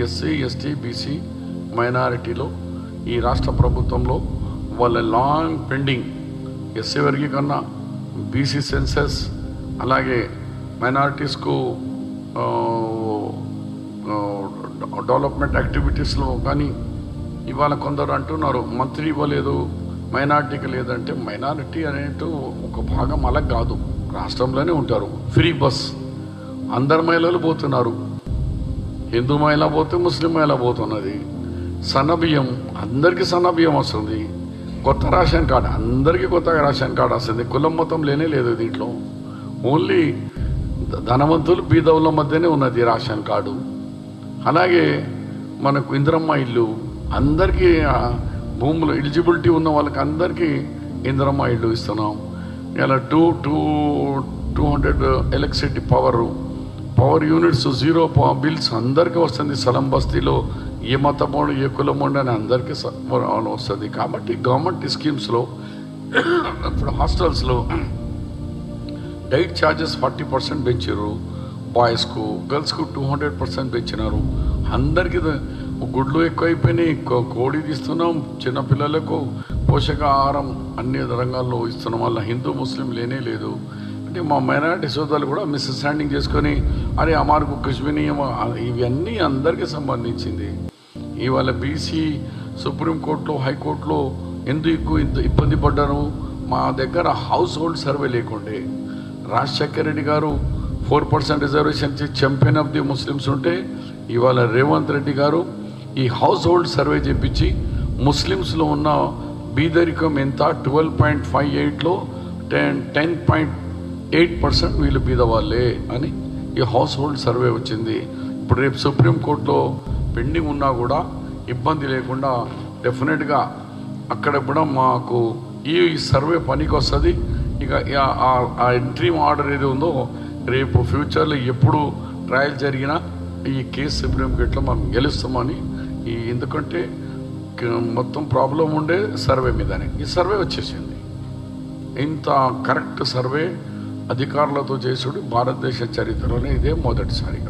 SC ST BC మైనారిటీలో ఈ రాష్ట్ర ప్రభుత్వంలో వాళ్ళ లాంగ్ పెండింగ్ ఎస్సీ వర్గీకరణ, బీసీ సెన్సెస్, అలాగే మైనారిటీస్కు డెవలప్మెంట్ యాక్టివిటీస్లో కానీ ఇవాళ కొందరు అంటున్నారు మంత్రి ఇవ్వలేదు, మైనారిటీకి లేదంటే మైనారిటీ అనేటు ఒక భాగం అలా కాదు, రాష్ట్రంలోనే ఉంటారు. ఫ్రీ బస్ అందరు మహిళలు పోతున్నారు, హిందూ మహిళ పోతే ముస్లిం మహిళ పోతున్నది. సన్నబియ్యం అందరికీ సన్నబియ్యం వస్తుంది. కొత్త రేషన్ కార్డు అందరికీ కొత్తగా రేషన్ కార్డు వస్తుంది. కులం మొత్తం లేనే లేదు దీంట్లో. ఓన్లీ ధనవంతులు బీదవుల మధ్యనే ఉన్నది రేషన్ కార్డు. అలాగే మనకు ఇందిరమ్మ ఇల్లు అందరికీ భూములు ఎలిజిబిలిటీ ఉన్న వాళ్ళకి అందరికీ ఇందిరమ్మ ఇల్లు ఇస్తున్నాం. ఇలా 200 ఎలక్ట్రిసిటీ పవర్ యూనిట్స్, 0 బిల్స్ అందరికీ వస్తుంది. సలం బస్తీలో ఏ మతమోడు ఏ కులమోడు అని అందరికీ వస్తుంది. కాబట్టి గవర్నమెంట్ స్కీమ్స్లో ఇప్పుడు హాస్టల్స్లో డైట్ ఛార్జెస్ 40% పెంచారు. బాయ్స్కు గర్ల్స్కు 200% పెంచినారు. అందరికీ గుడ్లు ఎక్కువైపోయినాయి, కోడి తీస్తున్నాం. చిన్నపిల్లలకు పోషకాహారం అన్ని రంగాల్లో ఇస్తున్నాం. వల్ల హిందూ ముస్లిం లేనే లేదు. అంటే మా మైనారిటీ సోదరులు కూడా మిస్అండర్స్టాండింగ్ చేసుకొని అరే అమార్కు కశ్మీరీ ఇవన్నీ అందరికీ సంబంధించింది. ఇవాళ బీసీ సుప్రీంకోర్టులో హైకోర్టులో ఎందుకు ఇంత ఇబ్బంది పడ్డారు? మా దగ్గర హౌస్ హోల్డ్ సర్వే లేకుండే. రాజశేఖర్ రెడ్డి గారు 4% reservation champion of the Muslims ఉంటే ఇవాళ రేవంత్ రెడ్డి గారు ఈ హౌస్ హోల్డ్ సర్వే చేపించి ముస్లిమ్స్లో ఉన్న బీదరికం ఎంత 12.58లో 10.8% వీళ్ళు బీదవాళ్ళే అని ఈ హౌస్ హోల్డ్ సర్వే వచ్చింది. ఇప్పుడు రేపు సుప్రీంకోర్టులో పెండింగ్ ఉన్నా కూడా ఇబ్బంది లేకుండా డెఫినెట్గా అక్కడ కూడా మాకు ఈ సర్వే పనికి వస్తుంది. ఇక ఆ ఇంట్రీమ్ ఆర్డర్ ఏది ఉందో రేపు ఫ్యూచర్లో ఎప్పుడు ట్రయల్ జరిగినా ఈ కేసు సుప్రీంకోర్టులో మనం గెలుస్తామని ఎందుకంటే మొత్తం ప్రాబ్లం ఉండే సర్వే మీదనే ఈ సర్వే వచ్చేసింది. ఇంత కరెక్ట్ సర్వే అధికారులతో చేసుడు భారతదేశ చరిత్రలోనే ఇదే మొదటిసారిగా.